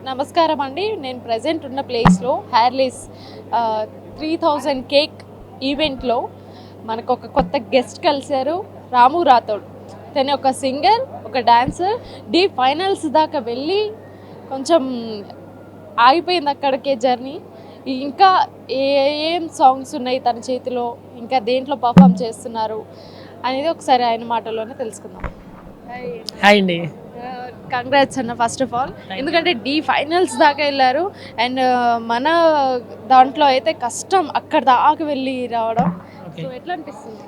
నమస్కారం అండి. నేను ప్రెజెంట్ ఉన్న ప్లేస్లో హ్యార్లీస్ 3000 కేక్ ఈవెంట్లో మనకు ఒక కొత్త గెస్ట్ కలిశారు, రాము రాథోడ్. తను ఒక సింగర్, ఒక డాన్సర్. ఫైనల్స్ దాకా వెళ్ళి కొంచెం ఆగిపోయింది అక్కడికే జర్నీ. ఇంకా ఏం సాంగ్స్ ఉన్నాయి తన చేతిలో, ఇంకా దేంట్లో పర్ఫామ్ చేస్తున్నారు అనేది ఒకసారి ఆయన మాటల్లోనే తెలుసుకుందాం. హాయ్ అండి. కంగ్రాట్స్ అన్న ఫస్ట్ ఆఫ్ ఆల్, ఎందుకంటే ఫైనల్స్ దాకా వెళ్ళారు. అండ్ మన దాంట్లో అయితే కష్టం అక్కడ దాకా వెళ్ళి రావడం. సో ఎట్లా అనిపిస్తుంది?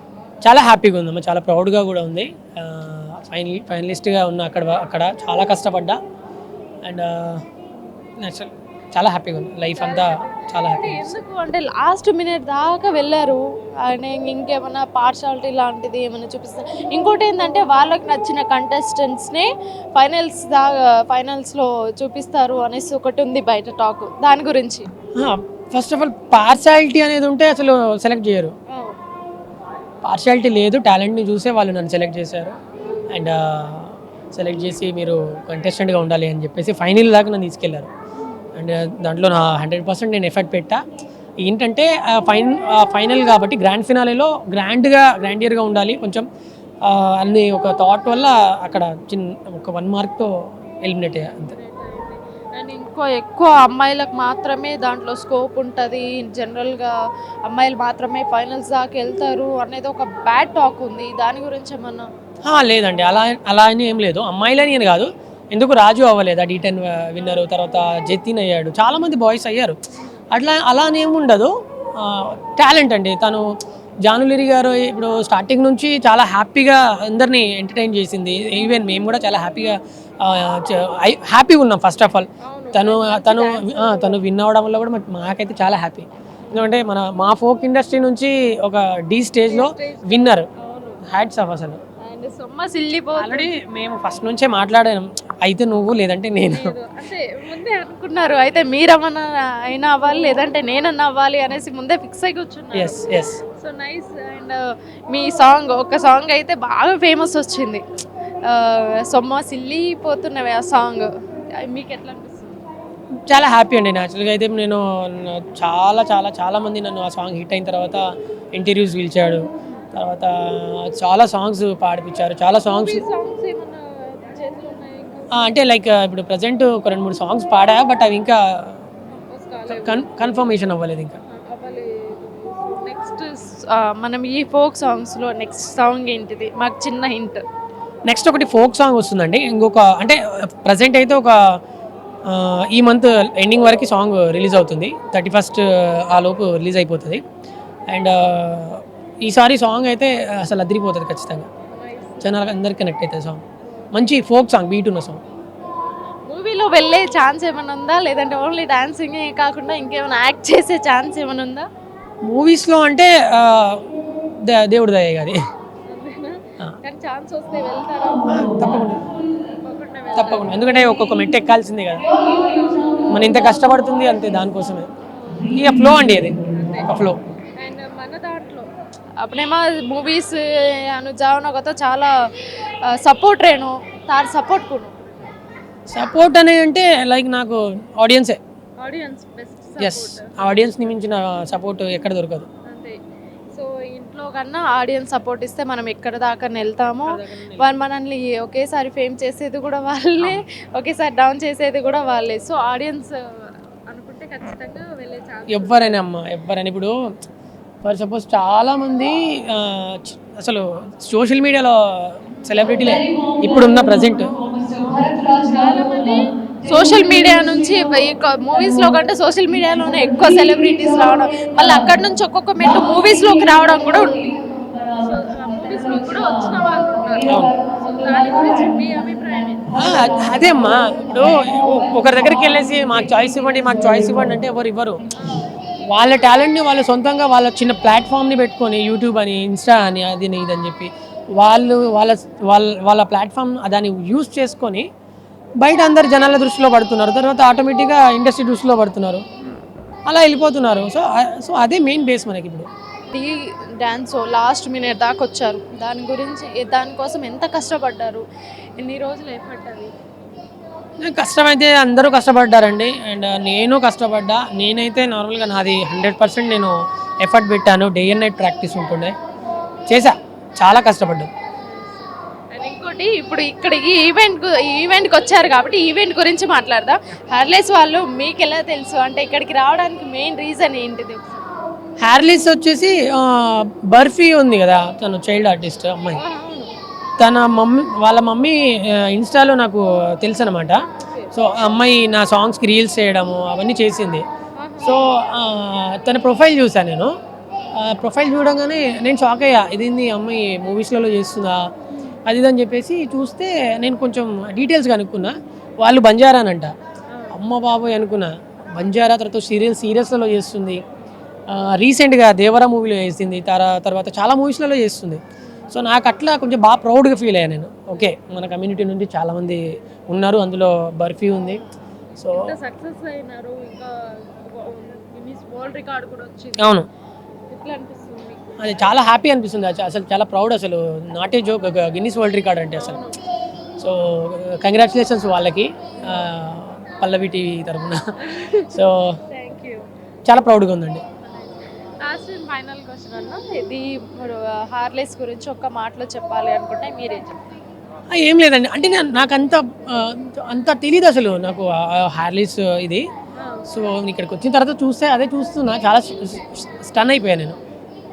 చాలా హ్యాపీగా ఉందమ్మా, చాలా ప్రౌడ్గా కూడా ఉంది. ఫైనలిస్ట్గా ఉన్న అక్కడ చాలా కష్టపడ్డా అండ్ చాలా హ్యాపీగా ఉంది. లైఫ్ అంతా చాలా హ్యాపీ. ఎందుకు అంటే లాస్ట్ మినిట్ దాకా వెళ్ళారు అని ఇంకేమైనా పార్షాలిటీ లాంటిది ఏమైనా చూపిస్తారు? ఇంకోటి ఏంటంటే వాళ్ళకి నచ్చిన కంటెస్టెంట్స్నే ఫైనల్స్లో చూపిస్తారు అనేసి ఒకటి ఉంది బయట టాక్. దాని గురించి ఫస్ట్ ఆఫ్ ఆల్ పార్షాలిటీ అనేది ఉంటే అసలు సెలెక్ట్ చేయరు. పార్షాలిటీ లేదు, టాలెంట్ని చూసే వాళ్ళు నన్ను సెలెక్ట్ చేశారు. అండ్ సెలెక్ట్ చేసి మీరు కంటెస్టెంట్గా ఉండాలి అని చెప్పేసి ఫైనల్ దాకా నన్ను తీసుకెళ్లారు. అండ్ దాంట్లో నా 100% నేను ఎఫర్ట్ పెట్టా. ఏంటంటే ఫైనల్ కాబట్టి గ్రాండ్ ఫినాలేలో గ్రాండియర్గా ఉండాలి కొంచెం అన్ని ఒక థాట్ వల్ల అక్కడ ఒక 1 మార్క్తో ఎలిమినేట్ అయ్యా అంతే. అండ్ ఎక్కువ అమ్మాయిలకు మాత్రమే దాంట్లో స్కోప్ ఉంటుంది, జనరల్గా అమ్మాయిలు మాత్రమే ఫైనల్స్ దాకా వెళ్తారు అనేది ఒక బ్యాడ్ టాక్ ఉంది. దాని గురించి ఏమన్నా? లేదండి, అలా అని ఏం లేదు. అమ్మాయిలని అని కాదు, ఎందుకు రాజు అవ్వలేదు, D10 విన్నరు, తర్వాత జతిన్ అయ్యాడు, చాలామంది బాయ్స్ అయ్యారు. అలా అని ఏముండదు. టాలెంట్ అండి. తను జానులిరి గారు ఇప్పుడు స్టార్టింగ్ నుంచి చాలా హ్యాపీగా అందరినీ ఎంటర్టైన్ చేసింది. ఈవెన్ మేము కూడా చాలా హ్యాపీగా ఉన్నాం. ఫస్ట్ ఆఫ్ ఆల్ తను విన్ అవ్వడం వల్ల కూడా మాకైతే చాలా హ్యాపీ. ఎందుకంటే మా ఫోక్ ఇండస్ట్రీ నుంచి ఒక D స్టేజ్లో విన్నర్. హ్యాట్స్ ఆఫ్ అసలు. ఆల్రెడీ మేము ఫస్ట్ నుంచే మాట్లాడాము, అయితే నువ్వు లేదంటే నేను. అంటే ముందే అనుకున్నారు, అయితే మీరమన్నా అయినా అవ్వాలి లేదంటే నేనన్నా అవ్వాలి అనేసి ముందే ఫిక్స్ అయి కూర్చున్నారు. So nice. అండ్ మీ ఒక సాంగ్ అయితే బాగా ఫేమస్ వచ్చింది, సొమ్మ సిల్లిపోతున్నవి. ఆ సాంగ్ మీకు ఎట్లా అనిపిస్తుంది? చాలా హ్యాపీ అండి. న్యాచురల్గా అయితే నేను చాలా చాలా చాలా మంది నన్ను ఆ సాంగ్ హిట్ అయిన తర్వాత ఇంటర్వ్యూస్ పిలిచాడు, తర్వాత చాలా సాంగ్స్ పాడిపించారు. చాలా సాంగ్స్ అంటే లైక్ ఇప్పుడు ప్రజెంట్ ఒక 2-3 సాంగ్స్ పాడా, బట్ అవి ఇంకా కన్ఫర్మేషన్ అవ్వలేదు ఇంకా. నెక్స్ట్ మనం ఈ ఫోక్ సాంగ్స్లో నెక్స్ట్ సాంగ్ ఏంటిది? మాకు చిన్న హింట్. నెక్స్ట్ ఒకటి ఫోక్ సాంగ్ వస్తుందండి. ఇంకొక అంటే ప్రజెంట్ అయితే ఒక ఈ మంత్ ఎండింగ్ వరకు సాంగ్ రిలీజ్ అవుతుంది. 31st ఆ లోపు రిలీజ్ అయిపోతుంది. అండ్ ఈసారి సాంగ్ అయితే అసలు అదిరిపోతుంది ఖచ్చితంగా. జనాలకు అందరికి కనెక్ట్ అవుతుంది సాంగ్. మంచి ఫోక్ సాంగ్, బీట్ ఉన్న సాంగ్. మూవీలో వెళ్ళే ఛాన్స్ ఏమైనా ఉందా, లేదంటే ఓన్లీ డాన్సింగ్ కాకుండా ఇంకేమైనా యాక్ట్ చేసే ఛాన్స్ ఏమైనా ఉందా? మూవీస్లో అంటే దేవుడి దయ అది. తప్పకుండా, ఎందుకంటే ఒక్కొక్క మెట్టు ఎక్కాల్సిందే కదా, మనం ఇంత కష్టపడుతుంది అంతే దానికోసమే. ఇక ఫ్లో అండి, అది ఒక ఫ్లో. అండ్ మన దాంట్లో అప్పుడేమో మూవీస్ అనుజావనగతో చాలా సపోర్ట్ రేను తార్ సపోర్ట్ అనేది అంటే లైక్ నాకు ఆడియన్స్ బెస్ట్. ఎస్, ఆడియన్స్ని మించిన సపోర్ట్ ఎక్కడ దొరకదు. అంతే. సో ఇంట్లో కన్నా ఆడియన్స్ సపోర్ట్ ఇస్తే మనం ఎక్కడ దాకా వెళ్తామో. మనల్ని ఒకేసారి ఫేమ్ చేసేది కూడా వాళ్ళే, ఒకేసారి డౌన్ చేసేది కూడా వాళ్ళే. సో ఆడియన్స్ అనుకుంటే ఖచ్చితంగా వెళ్ళే ఛాన్స్. ఎవరైనా ఇప్పుడు ఫర్ సపోజ్ చాలామంది అసలు సోషల్ మీడియాలో సెలబ్రిటీలే ఇప్పుడున్న ప్రజెంట్. చాలామంది సోషల్ మీడియా నుంచి మూవీస్లో కంటే సోషల్ మీడియాలోనే ఎక్కువ సెలబ్రిటీస్ రావడం, మళ్ళీ అక్కడ నుంచి ఒక్కొక్క మెట్టు మూవీస్లోకి రావడం కూడా ఉంది. మూవీస్లో కూడా వచ్చిన వాళ్ళు ఉన్నారు. దాని గురించి మీ అభిప్రాయం? అదే అమ్మా, ఇప్పుడు ఒకరి దగ్గరికి వెళ్ళేసి మాకు చాయిస్ ఇవ్వండి అంటే ఎవరు ఇవ్వరు. వాళ్ళ టాలెంట్ని వాళ్ళు సొంతంగా వాళ్ళ చిన్న ప్లాట్ఫామ్ని పెట్టుకొని, యూట్యూబ్ అని, ఇన్స్టా అని, అది ఇదని చెప్పి వాళ్ళ ప్లాట్ఫామ్ దాన్ని యూజ్ చేసుకొని బయట అందరు జనాల దృష్టిలో పడుతున్నారు. తర్వాత ఆటోమేటిక్గా ఇండస్ట్రీ దృష్టిలో పడుతున్నారు, అలా వెళ్ళిపోతున్నారు. సో అదే మెయిన్ బేస్ మనకి. ఇప్పుడు డ్యాన్స్ లాస్ట్ మినిట్ దాకా వచ్చారు, దానికోసం ఎంత కష్టపడ్డారు, ఎన్ని రోజులు ఎఫర్ట్ అది? కష్టమైతే అందరూ కష్టపడ్డారండి అండ్ నేను కష్టపడ్డా. నేనైతే నార్మల్గా నాది 100% నేను ఎఫర్ట్ పెట్టాను. డే అండ్ నైట్ ప్రాక్టీస్ ఉంటుండే, చేశా, చాలా కష్టపడ్డాను. అండ్ ఇంకోటి ఇప్పుడు ఇక్కడ ఈవెంట్కి వచ్చారు కాబట్టి ఈవెంట్ గురించి మాట్లాడదాం. హెయిర్లెస్ వాళ్ళు మీకు ఎలా తెలుసు, అంటే ఇక్కడికి రావడానికి మెయిన్ రీజన్ ఏంటిది? హ్యార్లీస్ వచ్చేసి బర్ఫీ ఉంది కదా, తను చైల్డ్ ఆర్టిస్ట్ అమ్మాయి, తన మమ్మీ వాళ్ళ మమ్మీ ఇన్స్టాలో నాకు తెలుసు అనమాట. సో ఆ అమ్మాయి నా సాంగ్స్కి రీల్స్ చేయడము అవన్నీ చేసింది. సో తన ప్రొఫైల్ చూసాను నేను. ప్రొఫైల్ చూడగానే నేను షాక్ అయ్యా, ఇదేంది అమ్మాయి మూవీస్లలో చేస్తుందా అది ఇది అని చెప్పేసి చూస్తే నేను కొంచెం డీటెయిల్స్ కనుక్కున్నా. వాళ్ళు బంజారానంట. అమ్మ బాబోయ్ అనుకున్నా, బంజారా తర్వాత సీరియల్స్లలో చేస్తుంది. రీసెంట్గా దేవరా మూవీలో చేసింది, తర్వాత చాలా మూవీస్లలో చేస్తుంది. సో నాకు అట్లా కొంచెం బాగా ప్రౌడ్గా ఫీల్ అయ్యాను నేను. ఓకే, మన కమ్యూనిటీ నుండి చాలామంది ఉన్నారు, అందులో బర్ఫీ ఉంది. సో సక్సెస్ అయినారు, ఇంకా వరల్డ్ రికార్డ్ కూడా వచ్చింది. అవును, ఎట్లా అనిపిస్తుంది మీకు? అది చాలా హ్యాపీ అనిపిస్తుంది. అసలు చాలా ప్రౌడ్, అసలు not a joke, Guinness world record అంటే అసలు. సో కంగ్రాచులేషన్స్ వాళ్ళకి, పల్లవి టీవీ తరఫున. సో థ్యాంక్ యూ, చాలా ప్రౌడ్గా ఉందండి. లాస్ట్ అండ్ ఫైనల్ క్వశ్చన్ అన్న, ఇది హార్లెస్ గురించి ఒక్క మాటలో చెప్పాలి అనుకుంటే మీరేం చెప్తారు? ఏం లేదండి, అంటే నాకు అంత తెలియదు అసలు నాకు హార్లీస్ ఇది. సో ఇక్కడికి వచ్చిన తర్వాత చూస్తే అదే చూస్తున్నా, చాలా స్టన్ అయిపోయాను నేను.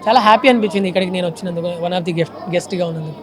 చాలా హ్యాపీ అనిపించింది ఇక్కడికి నేను వచ్చినందుకు, వన్ ఆఫ్ ది గెస్ట్గా ఉన్నందుకు.